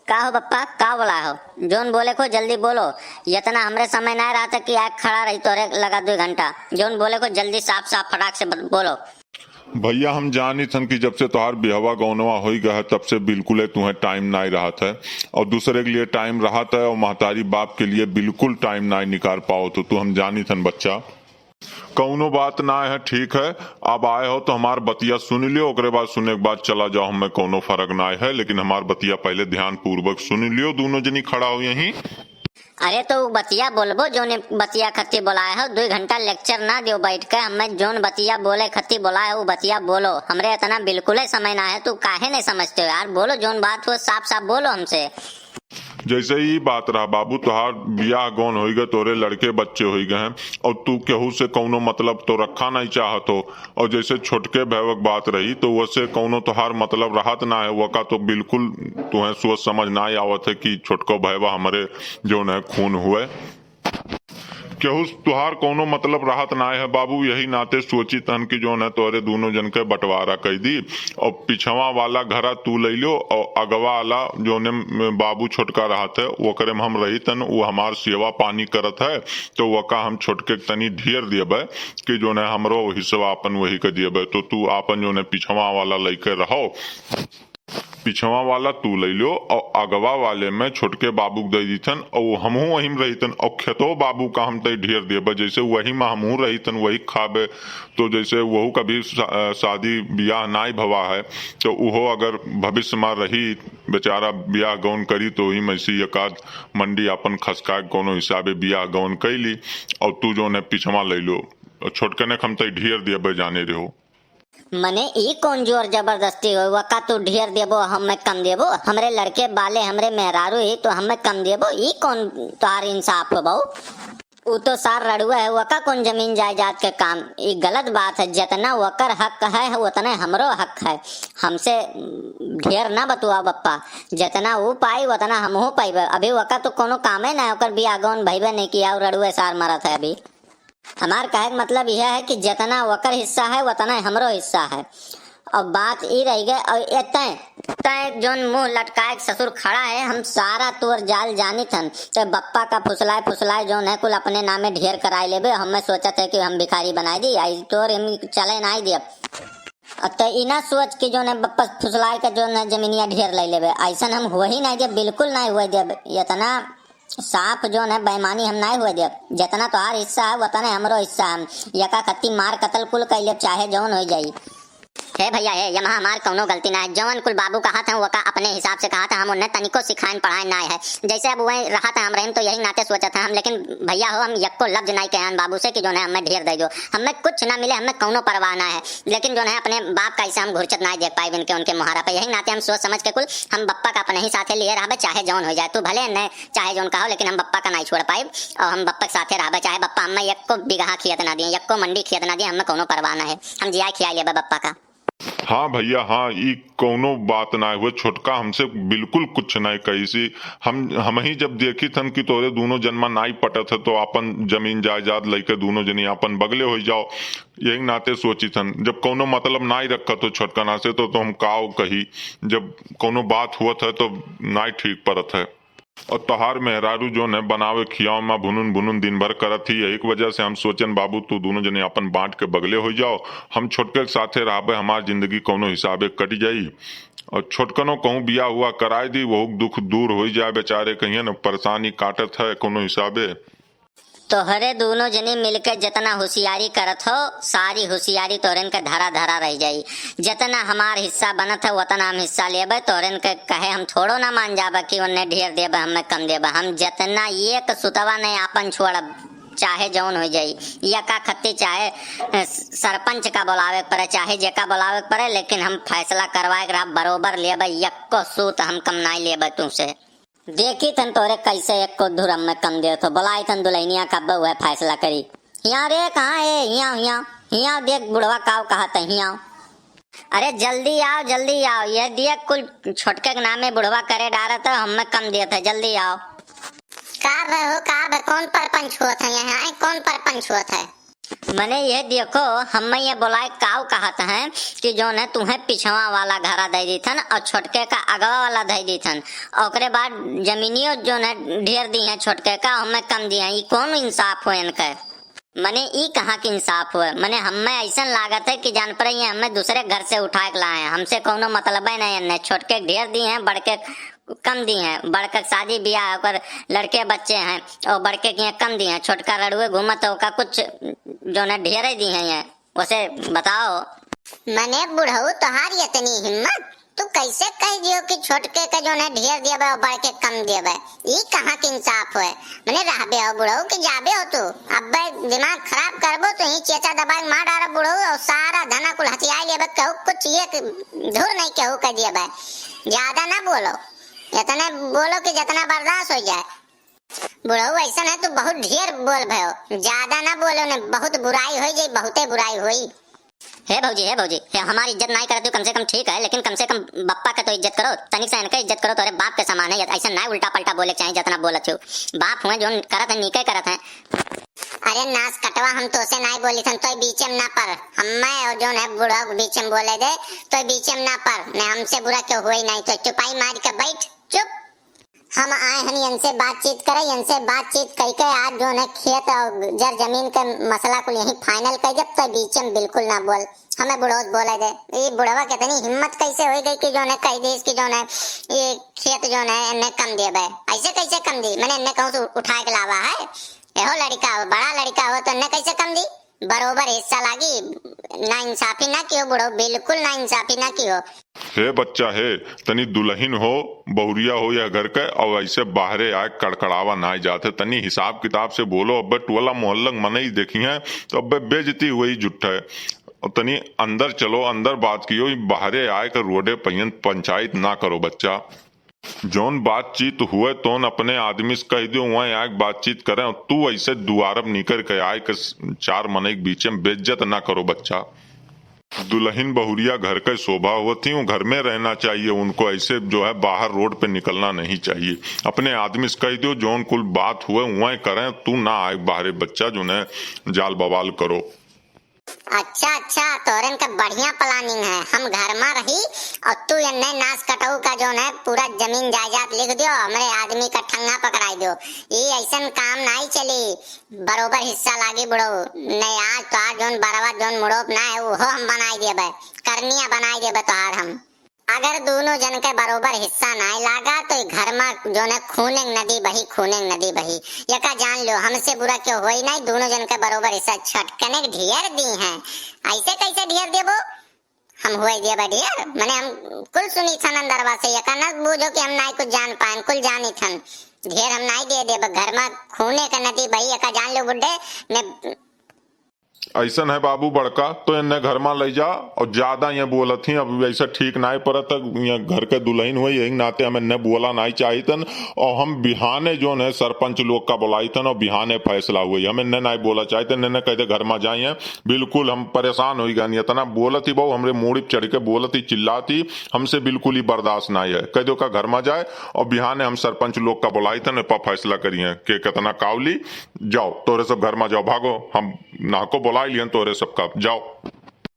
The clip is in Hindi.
का हो पप्पा, का बोला हो? जोन बोले को जल्दी बोलो। इतना हमरे समय ना रहा था कि आग खड़ा रही तोरे लगा 2 घंटा। जोन बोले को जल्दी साफ साफ फटाक से बोलो। भैया हम जानी थन कि जब से तोहार बिहवा गौनवा हो गया है तब से बिल्कुल तुम्हें टाइम नहीं रहा था और दूसरे के लिए टाइम रहा था और महतारी बाप के लिए बिल्कुल टाइम नहीं निकाल पाओ तो तू हम जानी थन बच्चा। कौनो बात ना है, ठीक है। अब आए हो तो हमार बतिया सुन लियो, ओकरे बाद सुने के बाद चला जाओ, हमें कोनो फर्क ना है, लेकिन हमार बतिया पहले ध्यान पूर्वक सुन लियो। दोनों जनी खड़ा हो यहीं। अरे तो बतिया बोलबो, जोने बतिया खत्ती बोलाए हो। 2 घंटा लेक्चर ना दियो बैठ के, हमें जोन बतिया बोले खत्ती बोलाए हो बतिया बोलो। हमरे इतना बिल्कुल समय ना है, तू काहे नहीं समझते हो यार? बोलो जोन बात हो साफ साफ बोलो हमसे। जैसे ही बात रहा बाबू, तुहार बियाह गौन हो गए, तोरे लड़के बच्चे हो गए हैं और तू केहू से कौनो मतलब तो रखा नहीं चाहत हो। और जैसे छोटके भैवक बात रही तो वैसे कौनो तुहार मतलब रहत ना है, वका तो बिल्कुल तुम्हें सोच समझ ना आवत है कि छोटको भैवा हमारे जो न खून हुए। केहू तुहार कोनो मतलब राहत ना है बाबू। यही नाते सोची तन की जो है तोरे दोनों जन के बंटवारा कर दी और पिछवा वाला घरा तू ले लो और अगवा वाला जो ने बाबू छोटका रहत है वो करे में हम रही तन, वो हमार सेवा पानी करत है तो वका हम छोटके तनी ढेर दिए कि जो है हमरो हिस्सा अपन वही के दिए। तो तू अपन जो है पिछवा वाला लेके रहो, पिछवा वाला तू ले लो और अगवा वाले में छोटके बाबू दे दीथन और हमहू वही में रहीतन और खेतो बाबू का हम तय ढेर दिए। जैसे वही में हमहू रहीतन वही खाबे, तो जैसे वहू कभी शादी ब्याह नाई भवा है तो वो अगर भविष्य में रही बेचारा ब्याह गौन करी तो वही में से एकाध मंडी अपन खसका कोनो हिसाबे ब्याह गौन कैली और तू जो ने पिछवा ले लो छोटके ने हम तय ढेर दिए जाने रहो। मने ई कौन जोर जबरदस्ती हो? वका तू ढेर देबो हमें कम देबो? हमरे लड़के बाले हमरे मेहरारू ही तो हमें कम देबो? ई कौन तार इंसाफ हो बहु? वो तो सार रड़ुआ है, वका कौन जमीन जायदाद के काम? ये गलत बात है। जितना वकर हक है उतना हमरो हक है। हमसे ढेर ना बतुआ बप्पा, जितना वो पाई उतना हमहू पाइबे। अभी वका तो कोनो कामे ना ओकर बियाह गौन भइबे नहीं किया और रड़ुए सार मरत है। अभी हमार कहे मतलब यह है कि जितना वकर हिस्सा है उतना हमरो हिस्सा है। और बात ये रह गई और तय तय जोन मुंह लटकाए ससुर खड़ा है, हम सारा तोर जाल जानी थन तो बप्पा का फुसलाए फुसलाए जोन है कुल अपने नामे ढेर कराए लेबे। हमें सोचा था कि हम भिखारी बनाए दी आई तोर हम चले ना दिए। तो इना सोच के जो है बप्पा फुसलाए का जो है जमीनिया ढेर ले लेबे, ऐसा हम हुआ ही नहीं दे, बिल्कुल नहीं हुआ दे। इतना साफ जो है बेईमानी हम नहीं हुए दे। जितना तोहार हिस्सा है उतना हमरो हिस्सा है। यका कत्ती मार कतल कुल कैले चाहे जौन हो जाई। हे भैया हे, यहाँ हमार कौनो गलती ना है। जवन कुल बाबू कहा था वका अपने हिसाब से कहा था, हम उन्हें तनिको सिखाएं पढ़ाए ना है। जैसे अब वही रहा था हम रहीम तो यही नाते सोचा था हम, लेकिन भैया हो हम यक्को लफ्ज नहीं कहे बाबू से कि जो है हमें ढेर दे दो। हमें कुछ ना मिले, हमें कौनो परवाह ना है, लेकिन जो है अपने बाप का ऐसे हम घुरचत नहीं देख पाए इनके उनके मुहारा पे। यही नाते हम सोच समझ के कुल हम बप्पा का अपने ही साथे लिए रहा चाहे जौन हो जाए। तू भले न चाहे जौन कहो, लेकिन हम बप्पा का नहीं छोड़ पाए और हम बप्पा के साथे रहा चाहे बप्पा हमें यक्को बिगहा खियत ना दिए, यक्को मंडी खियत ना दिए। हमें कौनो परवाह ना है, हम जिया खिया ले बप्पा का। हाँ भैया हाँ, ई कोनो बात ना हुए, छोटका हमसे बिल्कुल कुछ नहीं कही सी। हम ही जब देखी थन कि तोरे दोनों जन्मा नाई पटत है तो अपन जमीन जायदाद लेके दोनों जनी अपन बगले हो जाओ, यही नाते सोची थन। जब कोनो मतलब नाई रखा तो छोटका ना से तो हम काव कही, जब कोनो बात हुआ था तो नाई ठीक परत है। और तोहार मेहरारू जो ने बनावे खियाव में भुनुन भुनुन दिन भर करत थी, यही वजह से हम सोचन बाबू तू दोनों जने अपन बांट के बगले हो जाओ, हम छोटके के साथे रहबे, हमार जिंदगी कोनो हिसाबे कट जाई और छोटकनो कहूँ बिया हुआ कराए दी, वो दुख दूर हो जाए बेचारे, कहीं न परेशानी काटत है कोनो हिसाबे। तो हरे दोनों जनी मिलकर जितना होशियारी करत हो सारी होशियारी तोरन के धरा धरा रह जाई। जितना हमार हिस्सा बनत है उतना हम हिस्सा लेबे। तोरन के कहे हम थोड़ो ना मान जाबे कि उन्हें ढेर देबे हमें कम देबे। हम जितना एक सुतवा नहीं आपन छोड़ब चाहे जौन हो जाई। यका खत्ती चाहे सरपंच का बुलावे पड़े चाहे जेका बुलावे पड़े, लेकिन हम फैसला करवाए बरोबर लेबे, यक्को सूत हम कम नहीं लेबे तुमसे। देखी थन तोरे कैसे एक को धुरम में कम दे तो बुलाई थन दुल्हनिया कब हुआ फैसला करी। यहाँ रे कहाँ है? यहाँ यहाँ यहाँ देख बुढ़वा काव कहा था यहाँ। अरे जल्दी आओ जल्दी आओ, ये देख कुल छोटके के नामे बुढ़वा करे डारा था, हमें कम दिया था, जल्दी आओ। का कौन परपंच हुआ था यहाँ? कौन परपंच हुआ था? मैंने ये देखो हमें ये बोलाए काव कहत हैं कि जो है तुम्हें पिछवा वाला घरा दे दी थन और छोटके का अगवा वाला दे दी थन, ओकरे बाद जमीनियों जो है ढेर दी है छोटके का हमें कम दिया। ये कौन इंसाफ हो इनका? मने ई कहाँ की इंसाफ हुआ? मने हमें ऐसा लागत है कि जान पर ये हमें दूसरे घर से उठा के लाए हैं, हमसे कोनो मतलब ही नहीं है। छोटके ढेर दी हैं, बड़के कम दी हैं। बड़के शादी ब्याह होकर लड़के बच्चे हैं और बड़के के कम दी हैं। छोटका रड़ुए घूमत का कुछ जो है ढेर ही दी हैं ये, उसे बताओ। मने बुढ़ऊ तोहार इतनी हिम्मत, तू कैसे कह दियो कि छोटके का जो है ढेर देबे और बड़के कम देबे? ई कहाँ के इंसाफ है? मने रहबे हो बुढ़ऊ कि जाबे हो तू? अब दिमाग खराब करबो तो ही चेचा दबा मार डारा बुढ़ऊ और सारा धना कुल हथियाई लेबे, कहू कुछ ये धुर नहीं कहू कह देबे। ज्यादा ना बोलो, इतने बोलो कि जितना बर्दाश्त हो जाए। बुढ़ऊ ऐसा है तू बहुत ढेर बोल भयो, ज्यादा ना बोलो ने, बहुत बुराई हो जाई, बहुते बुराई हुई। हे भौजी हे हमारी इज्जत नहीं करते कम से कम ठीक है, लेकिन कम से कम बप्पा का तो इज्जत करो, तनिक सा इनका इज्जत करो। तोरे बाप के समान है, ऐसा ना उल्टा पलटा बोले चाहे जितना बोलत हो। बाप हुए जो करत है नीके करत है। अरे नास कटवा, हम तो से नहीं बोली थन, तो बीच में ना पर हमें और जो है बुढ़ा बीच में बोले दे तो बीच में ना पर ने, हमसे बुरा क्यों हुई नहीं तो चुपाई मार के बैठ चुप। हम आए हैं इनसे बातचीत करे, इनसे बातचीत करके आज जो है खेत और जर जमीन के मसला को यही फाइनल कर, जब तो बीच में बिल्कुल ना बोल, हमें बुढ़ोत बोले दे। ये बुढ़वा कितनी हिम्मत कैसे हो गई कि जो है कह दी इसकी जो है ये खेत जो है इन्हें कम दे बे? ऐसे कैसे कम दी? मैंने इन्हें कहूँ उठा के लावा है, एहो लड़का हो, बड़ा लड़का हो तो इन्हें कैसे कम दी? बरोबर हिस्सा लागी, ना इंसाफी ना कियो बुढ़ो, बिल्कुल ना इंसाफी ना कियो। हे बच्चा है, तनी दुल्हन हो, बहुरिया हो या घर के, और ऐसे बाहरे आए कड़कड़ावा ना जाते, तनी हिसाब किताब से बोलो। अब टोला मोहल्ला मने ही देखी है तो अब बेइज्जती हुई जुट्टा है। और तनी अंदर चलो, अंदर बात कियो, बाहरे आए कर रोडे पहियन पंचायत ना करो बच्चा। जौन बातचीत हुए तोन अपने आदमी से कह दो वहाँ आग बातचीत करें, और तू ऐसे दुआरब निकल के आए के चार मने के बीच में बेइज्जत ना करो बच्चा। दुल्हन बहुरिया घर का शोभा होती हूँ, घर में रहना चाहिए उनको, ऐसे जो है बाहर रोड पे निकलना नहीं चाहिए। अपने आदमी से कह दो जौन कुल बात हुए वहाँ करें, तू ना आए बाहरे बच्चा जो है जाल बवाल करो। अच्छा तोरन का बढ़िया प्लानिंग है। हम घर में रही और तू इन्हें नाश कटाऊ का जो है पूरा जमीन जायदाद लिख दियो, हमारे आदमी का ठंगा पकड़ाई दो। ये ऐसा काम नहीं चली, बरोबर हिस्सा लागी बुढ़ो नहीं। आज तो आज जोन बराबर जोन मुड़ोप ना है वो हम बनाई देबे, करनिया बनाई देबे तोहार हम। अगर दोनों जन के बरोबर हिस्सा नहीं लागा तो घर में जो है खूने नदी बही, खूने नदी बही। यका जान लो, हमसे बुरा क्यों होई नहीं, दोनों जन के बरोबर हिस्सा छटकने ढेर दी हैं। ऐसे कैसे ढेर देबो? हम हुए देबा ढेर? मैंने हम कुल सुनी थन अंदरवा से, यका न बूझो कि हम नहीं कुछ जान पाए, कुल जानी थन। ढेर हम नहीं दे देबा, घर में खूने का नदी बही, यका जान लो बुड्ढे ने। ऐसा है बाबू बड़का तो इन्हें घर में ले जा, और ज्यादा ये बोलत थी अब ऐसा ठीक नहीं पड़त। घर के दुल्हन हुई यही नाते हमें न बोला नहीं चाहिए तन, और हम बिहाने जो है सरपंच लोग का बुलाई तन और बिहाने फैसला हुई, हमें न नहीं बोला चाहिए तन। न कहते घर में जाइए, बिल्कुल हम परेशान हो गए। इतना बोलत ही बहु हमरे मूड़ी चढ़ के बोलत ही चिल्लाती, हमसे बिल्कुल ही बर्दाश्त नहीं है। कह दो का घर में जाए और बिहाने हम सरपंच लोग का बुलाई तन पर फैसला करिए कि कितना कावली। जाओ तोरे सब घर में जाओ, भागो, हम ना को बुला लियन तोरे सबका, जाओ।